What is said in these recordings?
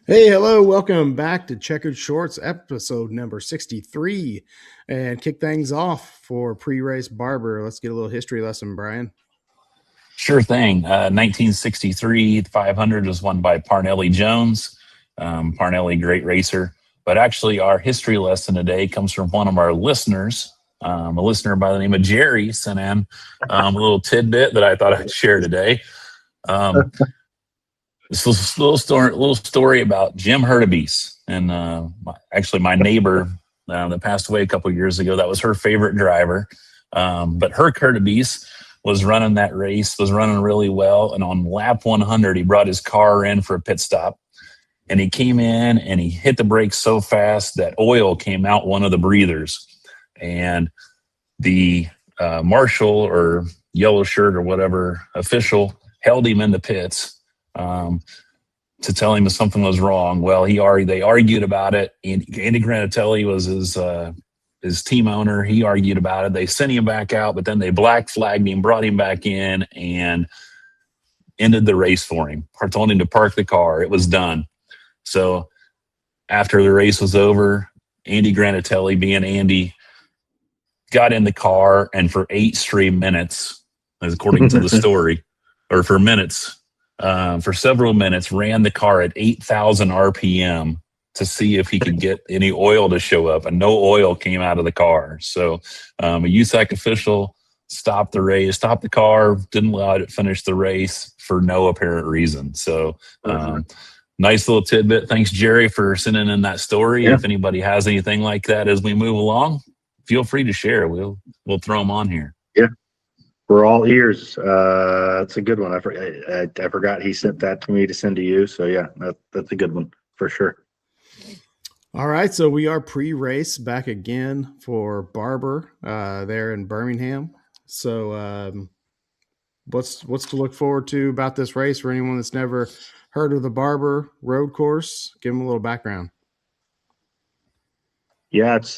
Hey, hello, welcome back to Checkered Shorts, episode number 63. And kick things off for pre-race Barber. Let's get a little history lesson, Brian. Sure thing. 1963, the 500 was won by Parnelli Jones. Parnelli, great racer. But actually, our history lesson today comes from one of our listeners. A listener by the name of Jerry sent in a little tidbit that I thought I'd share today. This little story about Jim Hurtubise, and actually my neighbor that passed away a couple of years ago. That was her favorite driver, but Herc Hurtubise was running that race, was running really well, and on lap 100, he brought his car in for a pit stop, and he came in and he hit the brakes so fast that oil came out one of the breathers, and the marshal or yellow shirt or whatever official held him in the pits to tell him that something was wrong. Well, they argued about it. Andy Granatelli was his team owner. He argued about it. They sent him back out, but then they black flagged him, brought him back in, and ended the race for him. Told him to park the car. It was done. So after the race was over, Andy Granatelli, being Andy, got in the car and for 8 straight minutes, as according to the story, or for minutes, for several minutes, ran the car at 8,000 RPM to see if he could get any oil to show up, and no oil came out of the car. So a USAC official stopped the race, stopped the car, didn't allow it to finish the race for no apparent reason. So nice little tidbit. Thanks, Jerry, for sending in that story. Yeah. If anybody has anything like that as we move along, feel free to share. We'll throw them on here. Yeah, we're all ears. That's a good one. I forgot he sent that to me to send to you. So yeah, that's a good one for sure. All right, so we are pre-race back again for Barber there in Birmingham. So what's to look forward to about this race for anyone that's never heard of the Barber road course? Give them a little background. Yeah, it's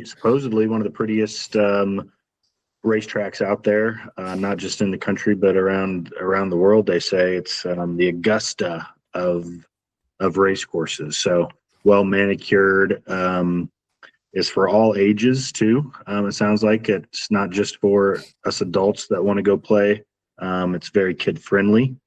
supposedly one of the prettiest racetracks out there, not just in the country but around the world. They say it's the Augusta of race courses. So well manicured. Is for all ages too. It sounds like it's not just for us adults that want to go play. It's very kid friendly.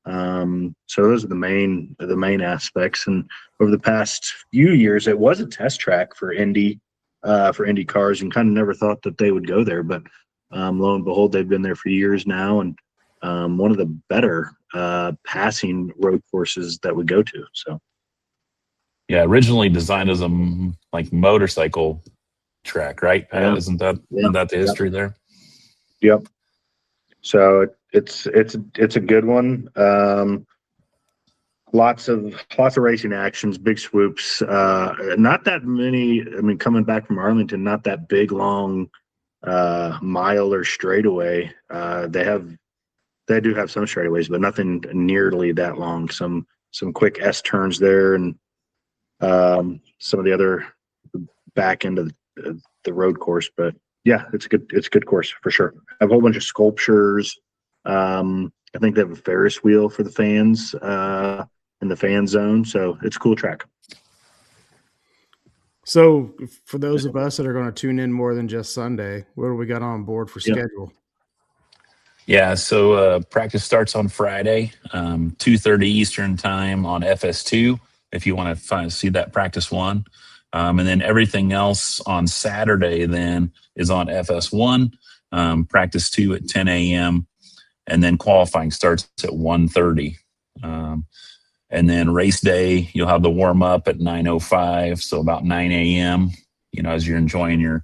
So those are the main aspects. And over the past few years, it was a test track for Indy cars, and kind of never thought that they would go there. But lo and behold, they've been there for years now, and one of the better passing road courses that we go to. So. Yeah, originally designed as a motorcycle track, right? Yeah. Isn't that the history there? Yep. So it's a good one. Lots of racing actions, big swoops. Not that many. I mean, coming back from Arlington, not that big long mile or straightaway. They do have some straightaways, but nothing nearly that long. Some quick S turns there, and some of the other back end of the road course. But yeah, it's a good course for sure. Have a whole bunch of sculptures. I think they have a Ferris wheel for the fans in the fan zone. So it's a cool track. So for those of us that are going to tune in more than just Sunday, what do we got on board for schedule? Yeah, so practice starts on Friday, 2:30 Eastern time on FS2. If you want to see that practice 1. And then everything else on Saturday then is on FS1, practice 2 at 10 a.m., and then qualifying starts at 1:30. And then race day, you'll have the warm-up at 9:05, so about 9 a.m., as you're enjoying your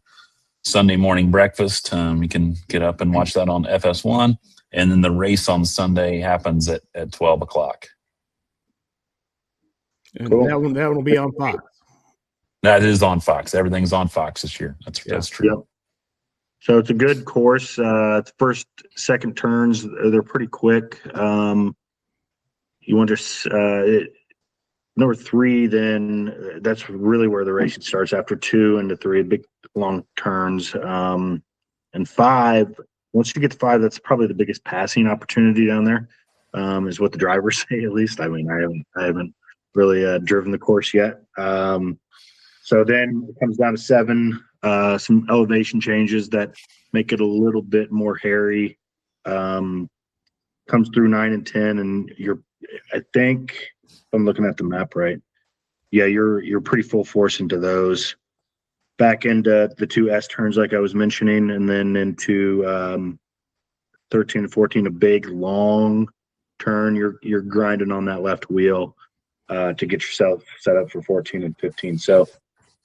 Sunday morning breakfast. You can get up and watch that on FS1, and then the race on Sunday happens at 12 o'clock. And cool. that one will be on Fox. That is on Fox. Everything's on Fox this year. That's true. Yep. So it's a good course. First, second turns, they're pretty quick. You want to number 3, then that's really where the racing starts. After 2 into 3, big long turns. And 5, once you get to 5, that's probably the biggest passing opportunity down there. is what the drivers say. At least, I mean, I haven't really driven the course yet. So then it comes down to 7. Some elevation changes that make it a little bit more hairy. Comes through 9 and 10, and I think I'm looking at the map right. Yeah, you're pretty full force into those. Back into the 2 S turns like I was mentioning, and then into 13 and 14, a big long turn. You're grinding on that left wheel to get yourself set up for 14 and 15. So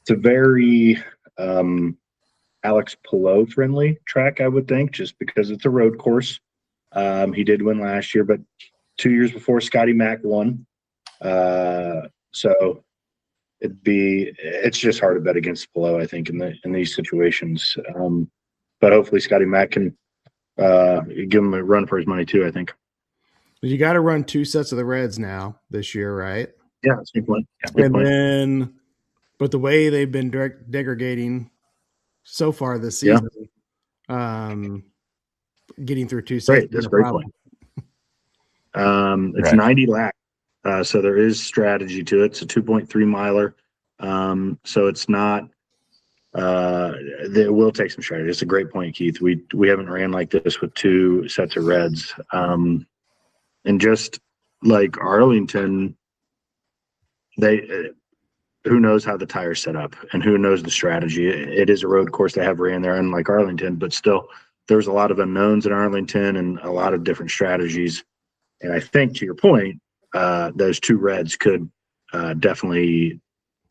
it's a very Alex Palou friendly track, I would think, just because it's a road course. He did win last year, but 2 years before, Scotty Mack won. So it's just hard to bet against Palou, I think, in these situations. But hopefully Scotty Mack can give him a run for his money too, I think. You got to run 2 sets of the reds now this year, right? Yeah, that's a good point. Then, but the way they've been degrading so far this season, getting through 2 sets. Great, that's a great point. It's right. 90 laps, so there is strategy to it. It's a 2.3 miler, so it's not. It will take some strategy. It's a great point, Keith. We haven't ran like this with 2 sets of reds, and just like Arlington, who knows how the tire's set up and who knows the strategy. It is a road course they have ran there, unlike Arlington, but still there's a lot of unknowns in Arlington and a lot of different strategies. And I think, to your point, those 2 reds could definitely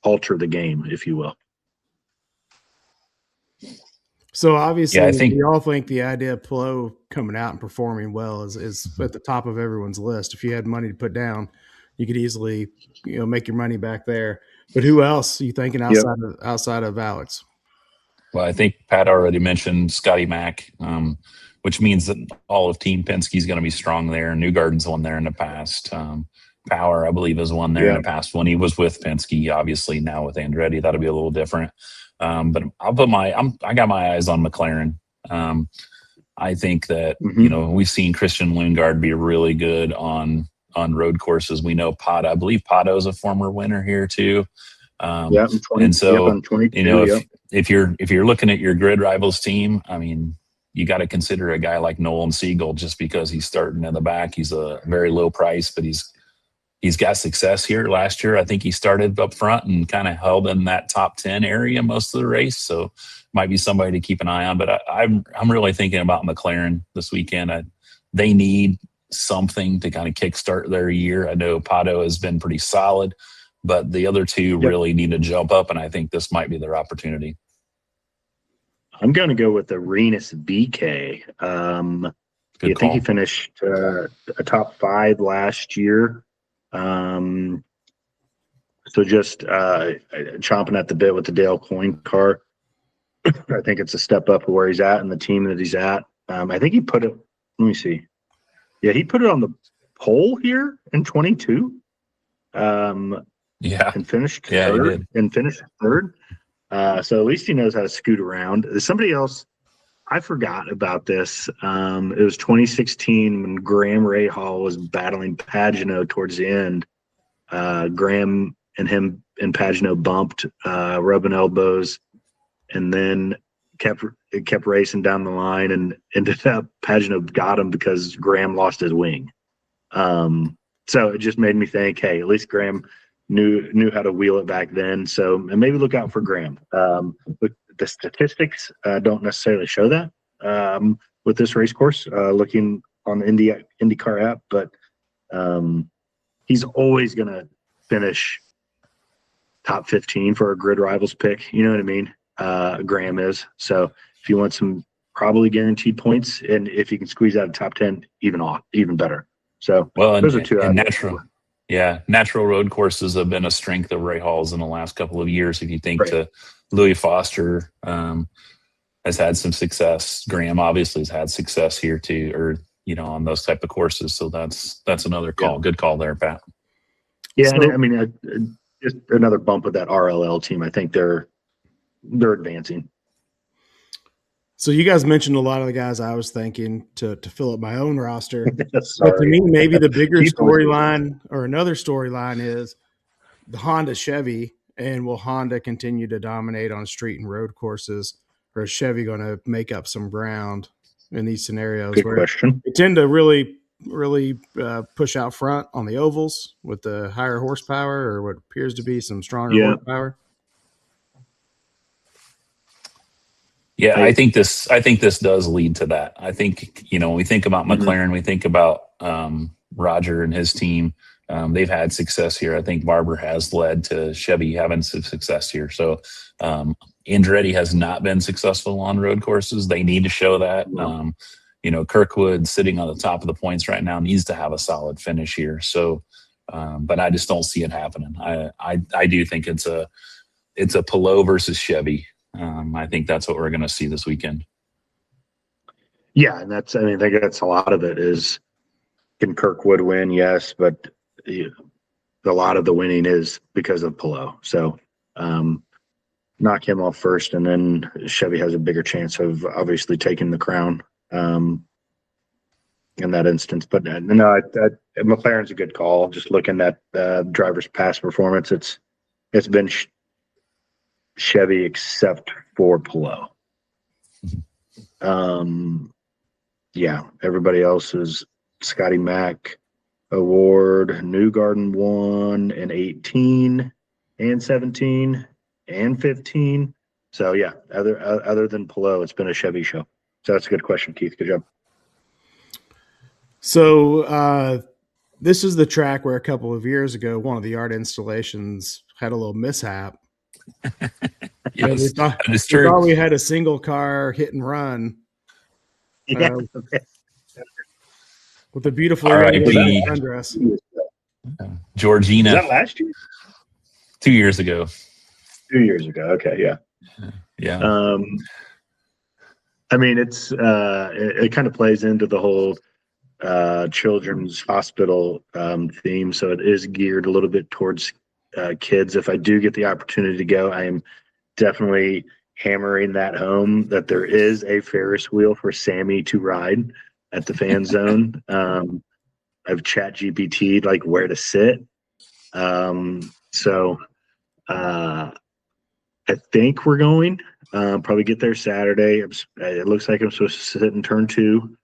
alter the game, if you will. So obviously, I think we all think the idea of Palou coming out and performing well is at the top of everyone's list. If you had money to put down, you could easily make your money back there. But who else are you thinking outside of Alex? Well, I think Pat already mentioned Scotty Mack, which means that all of Team Penske is going to be strong there. Newgarden's won there in the past. Power, I believe, has won there in the past when he was with Penske. Obviously, now with Andretti, that'll be a little different. But I'll put I got my eyes on McLaren. I think that we've seen Christian Lundgaard be really good on road courses. We know I believe Pato is a former winner here too. And so if you're looking at your grid rivals team, I mean, you got to consider a guy like Nolan Siegel just because he's starting in the back. He's a very low price, but he's got success here. Last year, I think he started up front and kind of held in that top 10 area most of the race. So might be somebody to keep an eye on. But I'm really thinking about McLaren this weekend. They need something to kind of kickstart their year. I know Pato has been pretty solid, but the other 2 really need to jump up, and I think this might be their opportunity. I'm going to go with Arenas BK. I think he finished a top 5 last year. So just chomping at the bit with the Dale Coyne car. I think it's a step up where he's at and the team that he's at. I think he put it. Let me see. Yeah, he put it on the pole here in 22. And finished third. He did. And finished third. So at least he knows how to scoot around. Somebody else, I forgot about this. It was 2016 when Graham Rahal was battling Pagenaud towards the end. Graham and him and Pagenaud bumped, rubbing elbows, and then kept racing down the line and ended up Pagenaud got him because Graham lost his wing. So it just made me think, hey, at least Graham knew how to wheel it back then. So and maybe look out for Graham. But the statistics don't necessarily show that with this race course. Looking on the IndyCar app, but he's always going to finish top 15 for a grid rivals pick. You know what I mean? Graham is. So if you want some probably guaranteed points, and if you can squeeze out a top 10, even better. So those are 2 out natural. Yeah, natural road courses have been a strength of Rahal's in the last couple of years. If you think to Louis Foster has had some success. Graham obviously has had success here too, or on those type of courses. So that's another call. Yeah. Good call there, Pat. Yeah, so, I mean, just another bump with that RLL team. I think they're advancing. So you guys mentioned a lot of the guys I was thinking to fill up my own roster. But to Sorry. me, maybe the bigger Keep listening. storyline or another storyline is the Honda Chevy, and will Honda continue to dominate on street and road courses, or is Chevy going to make up some ground in these scenarios Good where question. they tend to really push out front on the ovals with the higher horsepower or what appears to be some stronger Yeah. horsepower? Yeah, I think this does lead to that. I think, when we think about Mhm. McLaren, we think about Roger and his team. They've had success here. I think Barber has led to Chevy having some success here. So Andretti has not been successful on road courses. They need to show that. No. Kirkwood sitting on the top of the points right now needs to have a solid finish here. So, but I just don't see it happening. I do think it's a Palou versus Chevy. I think that's what we're going to see this weekend. Yeah, and I think that's a lot of it is, can Kirkwood win? Yes, but a lot of the winning is because of Palou. So knock him off first, and then Chevy has a bigger chance of obviously taking the crown in that instance. But no, McLaren's a good call. Just looking at driver's past performance, it's been Chevy except for Palou. Yeah, everybody else is Scotty Mack Award. Newgarden won in 18 and 17 and 15. So yeah, other than Palou, it's been a Chevy show. So that's a good question, Keith. Good job. So this is the track where a couple of years ago, one of the art installations had a little mishap. Yes, we that is we true. thought we had a single car hit and run Yeah. with a beautiful R.I.P. sundress. Georgina. Is that last year? 2 years ago. 2 years ago. Okay, yeah. Yeah. It kind of plays into the whole children's hospital theme, so it is geared a little bit towards kids. If I do get the opportunity to go, I am definitely hammering that home that there is a Ferris wheel for Sammy to ride at the fan zone. I've chat GPT'd like where to sit. So I think we're going. Probably get there Saturday. It looks like I'm supposed to sit in turn 2.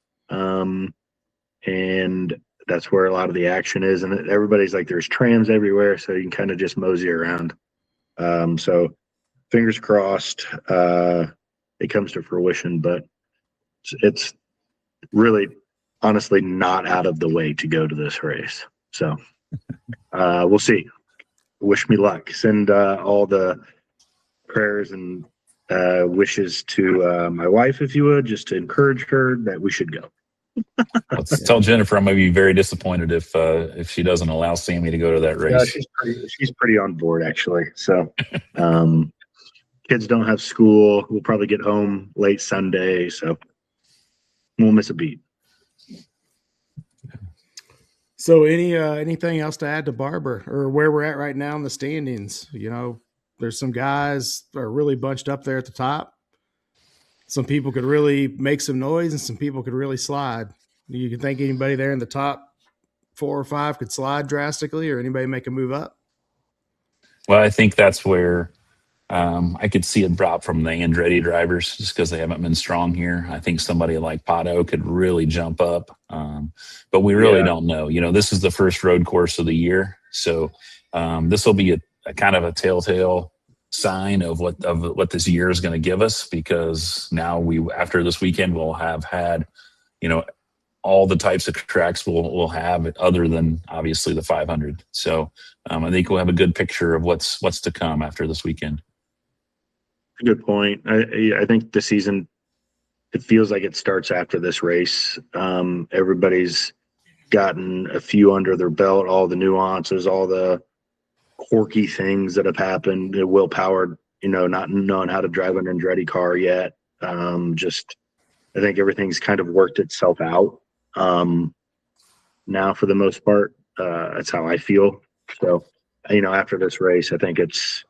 And that's where a lot of the action is. And everybody's like, there's trams everywhere, so you can kind of just mosey around. So fingers crossed it comes to fruition, but it's really honestly not out of the way to go to this race. So we'll see. Wish me luck. Send all the prayers and wishes to my wife, if you would, just to encourage her that we should go. Let's tell Jennifer I'm going to be very disappointed if she doesn't allow Sammy to go to that race. She's pretty on board, actually. So kids don't have school. We'll probably get home late Sunday, so won't miss a beat. So anything else to add to Barber or where we're at right now in the standings? There's some guys that are really bunched up there at the top. Some people could really make some noise and some people could really slide. You can think anybody there in the top 4 or 5 could slide drastically, or anybody make a move up? Well, I think that's where I could see a drop from the Andretti drivers just because they haven't been strong here. I think somebody like Pato could really jump up, but we really don't know. This is the first road course of the year, so this will be a kind of a telltale sign of what this year is going to give us, because now after this weekend we'll have had all the types of tracks we'll have other than obviously the 500. So I think we'll have a good picture of what's to come after this weekend. Good point. I think the season, it feels like it starts after this race. Everybody's gotten a few under their belt, all the nuances, all the quirky things that have happened. Will Power, not knowing how to drive an Andretti car yet. I think everything's kind of worked itself out now for the most part. That's how I feel. So, after this race, I think it's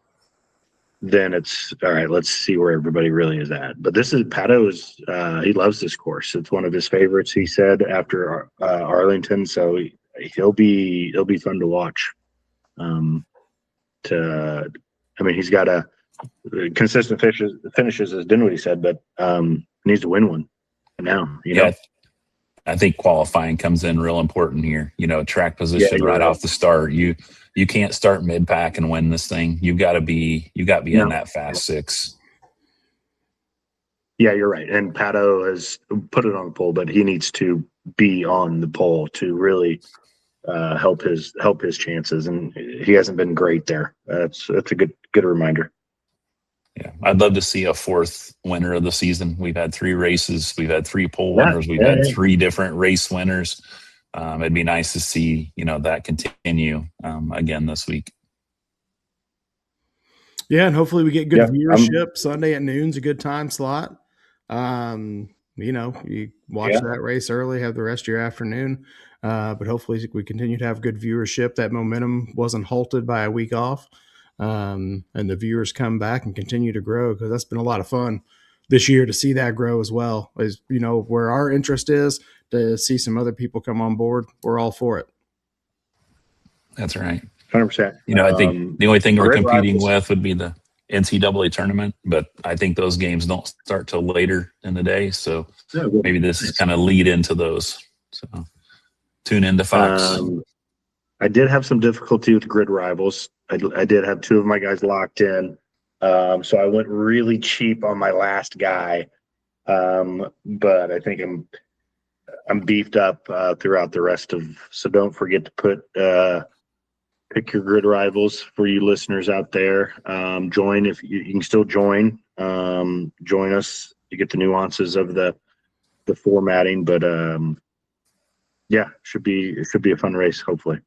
then it's all right. Let's see where everybody really is at. But this is Pato is he loves this course. It's one of his favorites. He said after Arlington, so he'll be fun to watch. I mean, he's got a consistent finishes as Dinwiddie said, but needs to win one now. You know, I think qualifying comes in real important here. You know, track position right off the start. You can't start mid pack and win this thing. You got to be in that fast six. Yeah, you're right. And Pato has put it on the pole, but he needs to be on the pole to really help his chances. And he hasn't been great there. That's a good reminder. Yeah, I'd love to see a fourth winner of the season. We've had 3 races. We've had 3 pole winners. We've had 3 different race winners. It'd be nice to see, that continue again this week. Yeah, and hopefully we get good viewership. Sunday at noon's a good time slot. You watch that race early, have the rest of your afternoon. But hopefully we continue to have good viewership. That momentum wasn't halted by a week off. And the viewers come back and continue to grow, because that's been a lot of fun this year to see that grow as well. As where our interest is to see some other people come on board, we're all for it. That's right. 100%. I think the only thing we're competing with would be the NCAA tournament, but I think those games don't start till later in the day. So maybe this is kind of lead into those. So tune into Fox. I did have some difficulty with grid rivals. I did have 2 of my guys locked in. So I went really cheap on my last guy. But I think I'm beefed up throughout the rest of, so don't forget to pick your grid rivals for you listeners out there. Join if you can still join. Join us to get the nuances of the formatting, but it should be a fun race, hopefully.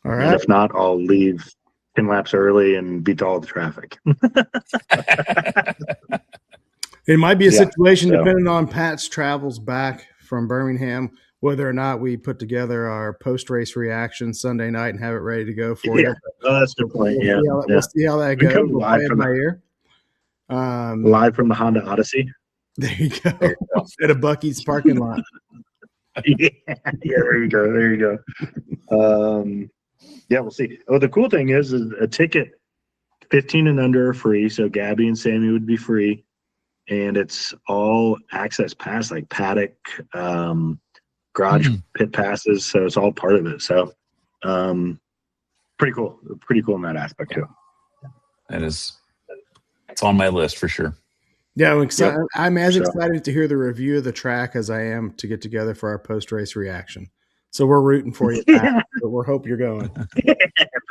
All right. And if not, I'll leave 10 laps early and beat all the traffic. It might be a situation depending on Pat's travels back from Birmingham, whether or not we put together our post-race reaction Sunday night and have it ready to go for you. Oh, that's a good point. We'll see how that goes. We'll live from my ear. Live from the Honda Odyssey. There you go. At a Buc-ee's parking lot. There you go. We'll see. Oh, the cool thing is a ticket 15 and under are free. So Gabby and Sammy would be free. And it's all access pass, like paddock, garage pit passes. So it's all part of it. So pretty cool in that aspect too. It's on my list for sure. Yeah, I'm as excited to hear the review of the track as I am to get together for our post-race reaction. So we're rooting for you, Pat, but we hope you're going. Now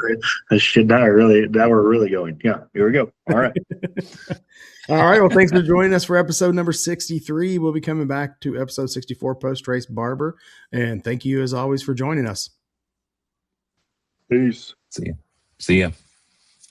we're really going. Yeah, here we go. All right. All right. Well, thanks for joining us for episode number 63. We'll be coming back to episode 64, post-race Barber. And thank you, as always, for joining us. Peace. See ya.